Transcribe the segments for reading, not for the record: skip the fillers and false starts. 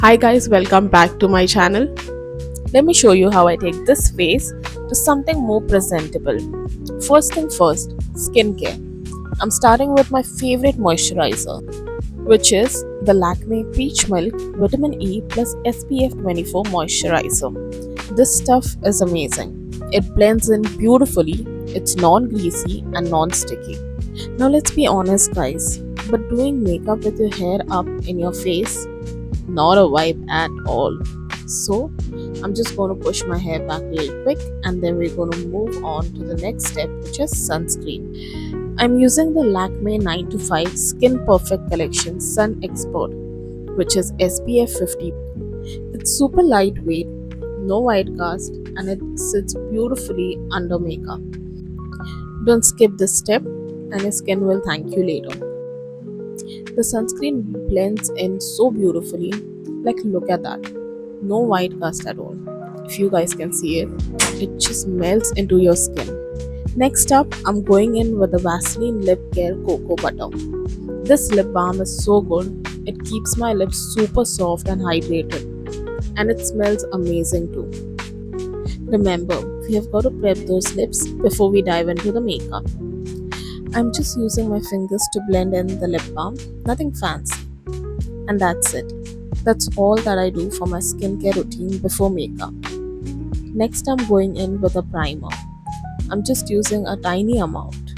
Hi guys, welcome back to my channel. Let me show you how I take this face to something more presentable. First thing first, skincare. I'm starting with my favorite moisturizer, which is the Lakme Peach Milk Vitamin E plus SPF 24 moisturizer. This stuff is amazing. It blends in beautifully, it's non-greasy and non-sticky. Now let's be honest guys, but doing makeup with your hair up in your face, not a vibe at all. So I'm just going to push my hair back real quick and then we're going to move on to the next step, which is sunscreen. I'm using the Lakme 9 to 5 Skin Perfect Collection Sun Expert, which is SPF 50. It's super lightweight, no white cast, and it sits beautifully under makeup. Don't skip this step and your skin will thank you later. The sunscreen blends in so beautifully. Like, look at that. No white cast at all. If you guys can see it, it just melts into your skin. Next up, I'm going in with the Vaseline Lip Care Cocoa Butter. This lip balm is so good. It keeps my lips super soft and hydrated. And it smells amazing too. Remember, we have got to prep those lips before we dive into the makeup. I'm just using my fingers to blend in the lip balm, nothing fancy. And that's it. That's all that I do for my skincare routine before makeup. Next, I'm going in with a primer. I'm just using a tiny amount.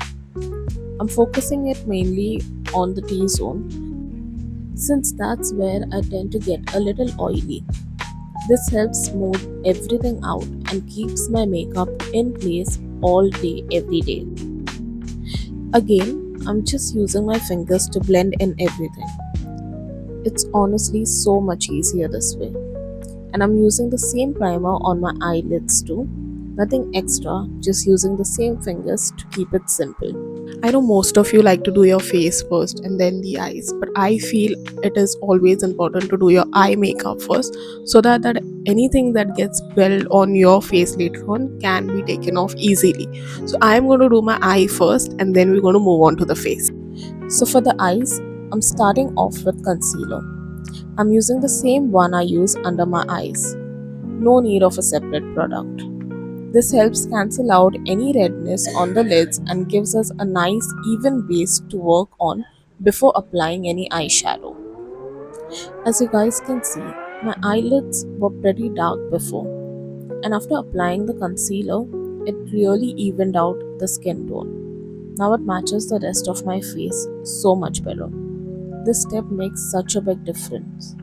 I'm focusing it mainly on the T-zone since that's where I tend to get a little oily. This helps smooth everything out and keeps my makeup in place all day, every day. Again, I'm just using my fingers to blend in everything. It's honestly so much easier this way. And I'm using the same primer on my eyelids too. Nothing extra, just using the same fingers to keep it simple. I know most of you like to do your face first and then the eyes, but I feel it is always important to do your eye makeup first so that anything that gets dwelled on your face later on can be taken off easily. So I'm going to do my eye first and then we're going to move on to the face. So for the eyes, I'm starting off with concealer. I'm using the same one I use under my eyes. No need of a separate product. This helps cancel out any redness on the lids and gives us a nice even base to work on before applying any eyeshadow. As you guys can see, my eyelids were pretty dark before, and after applying the concealer, it really evened out the skin tone. Now it matches the rest of my face so much better. This step makes such a big difference.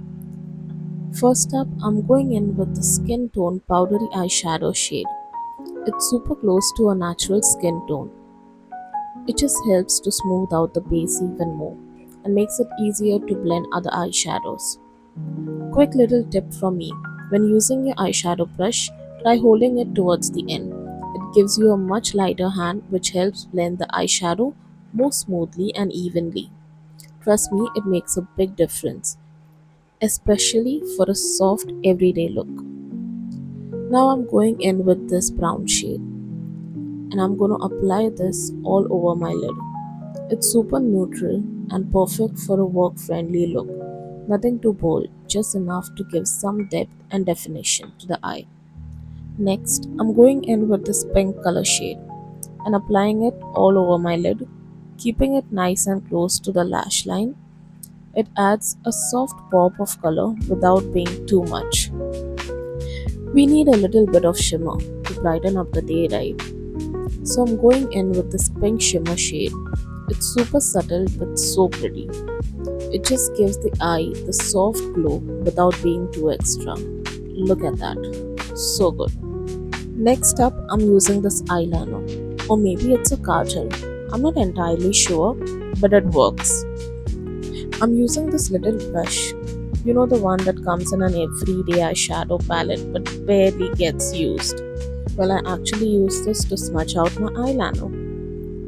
First up, I'm going in with the skin tone powdery eyeshadow shade. It's super close to a natural skin tone. It just helps to smooth out the base even more and makes it easier to blend other eyeshadows. Quick little tip from me, when using your eyeshadow brush, try holding it towards the end. It gives you a much lighter hand which helps blend the eyeshadow more smoothly and evenly. Trust me, it makes a big difference, especially for a soft everyday look. Now I'm going in with this brown shade and I'm going to apply this all over my lid. It's super neutral and perfect for a work friendly look. Nothing too bold, just enough to give some depth and definition to the eye. Next, I'm going in with this pink color shade and applying it all over my lid, keeping it nice and close to the lash line. It adds a soft pop of color without being too much. We need a little bit of shimmer to brighten up the day, right? So I'm going in with this pink shimmer shade. It's super subtle but so pretty. It just gives the eye the soft glow without being too extra. Look at that. So good. Next up, I'm using this eyeliner. Or maybe it's a kajal. I'm not entirely sure, but it works. I'm using this little brush. You know, the one that comes in an everyday eyeshadow palette but barely gets used. Well, I actually use this to smudge out my eyeliner.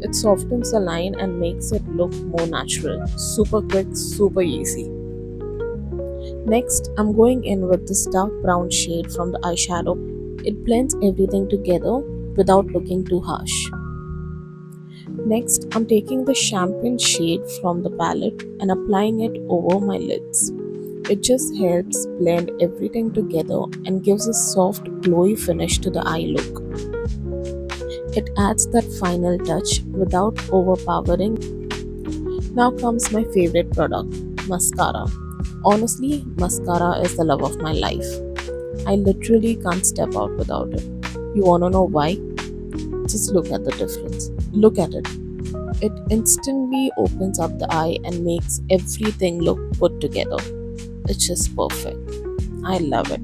It softens the line and makes it look more natural. Super quick, super easy. Next, I'm going in with this dark brown shade from the eyeshadow. It blends everything together without looking too harsh. Next, I'm taking the champagne shade from the palette and applying it over my lids. It just helps blend everything together and gives a soft, glowy finish to the eye look. It adds that final touch without overpowering. Now comes my favorite product, mascara. Honestly, mascara is the love of my life. I literally can't step out without it. You wanna know why? Just look at the difference. Look at it. It instantly opens up the eye and makes everything look put together. It's just perfect. I love it.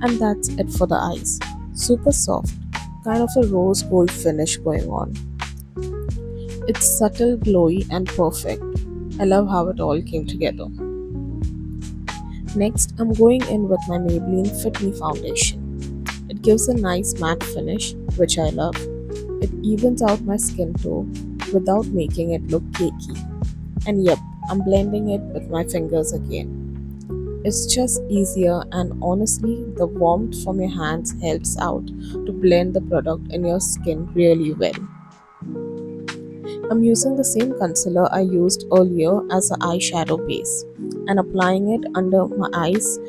And that's it for the eyes. Super soft, kind of a rose gold finish going on. It's subtle, glowy, and perfect. I love how it all came together. Next, I'm going in with my Maybelline Fit Me foundation. It gives a nice matte finish, which I love. It evens out my skin tone without making it look cakey. And yep, I'm blending it with my fingers again. It's just easier, and honestly, the warmth from your hands helps out to blend the product in your skin really well. I'm using the same concealer I used earlier as an eyeshadow base and applying it under my eyes.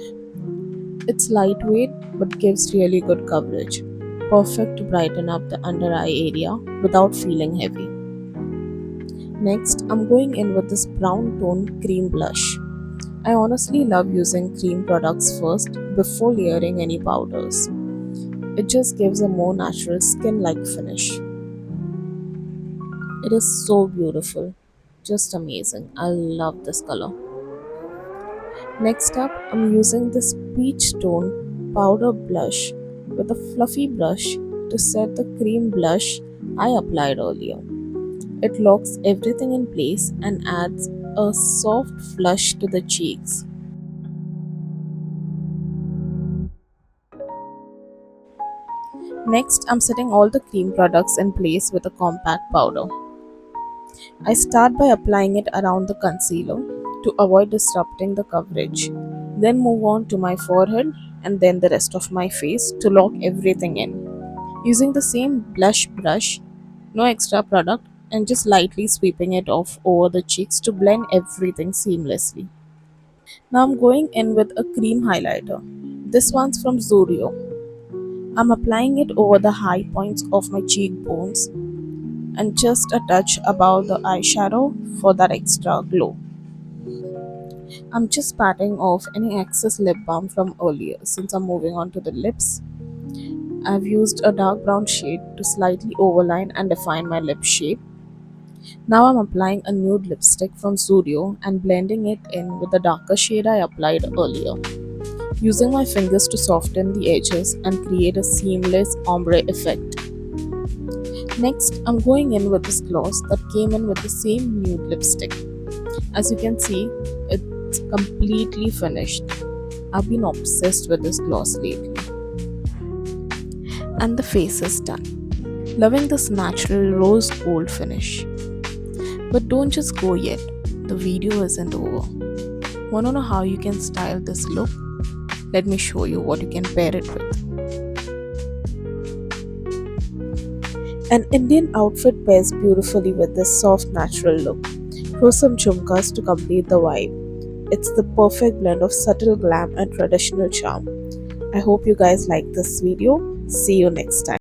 It's lightweight but gives really good coverage. Perfect to brighten up the under eye area without feeling heavy. Next, I'm going in with this brown tone cream blush. I honestly love using cream products first before layering any powders. It just gives a more natural skin like finish. It is so beautiful. Just amazing. I love this color. Next up, I'm using this peach tone powder blush with a fluffy brush to set the cream blush I applied earlier. It locks everything in place and adds a soft flush to the cheeks. Next, I'm setting all the cream products in place with a compact powder. I start by applying it around the concealer to avoid disrupting the coverage. Then move on to my forehead and then the rest of my face to lock everything in. Using the same blush brush, no extra product, and just lightly sweeping it off over the cheeks to blend everything seamlessly. Now I'm going in with a cream highlighter. This one's from Zudio. I'm applying it over the high points of my cheekbones and just a touch above the eyeshadow for that extra glow. I'm just patting off any excess lip balm from earlier since I'm moving on to the lips. I've used a dark brown shade to slightly overline and define my lip shape. Now I'm applying a nude lipstick from Studio and blending it in with the darker shade I applied earlier. Using my fingers to soften the edges and create a seamless ombre effect. Next, I'm going in with this gloss that came in with the same nude lipstick. As you can see, it's completely finished. I've been obsessed with this gloss lately. And the face is done. Loving this natural rose gold finish. But don't just go yet, the video isn't over. Wanna know how you can style this look? Let me show you what you can pair it with. An Indian outfit pairs beautifully with this soft natural look. Throw some jhumkas to complete the vibe. It's the perfect blend of subtle glam and traditional charm. I hope you guys like this video. See you next time.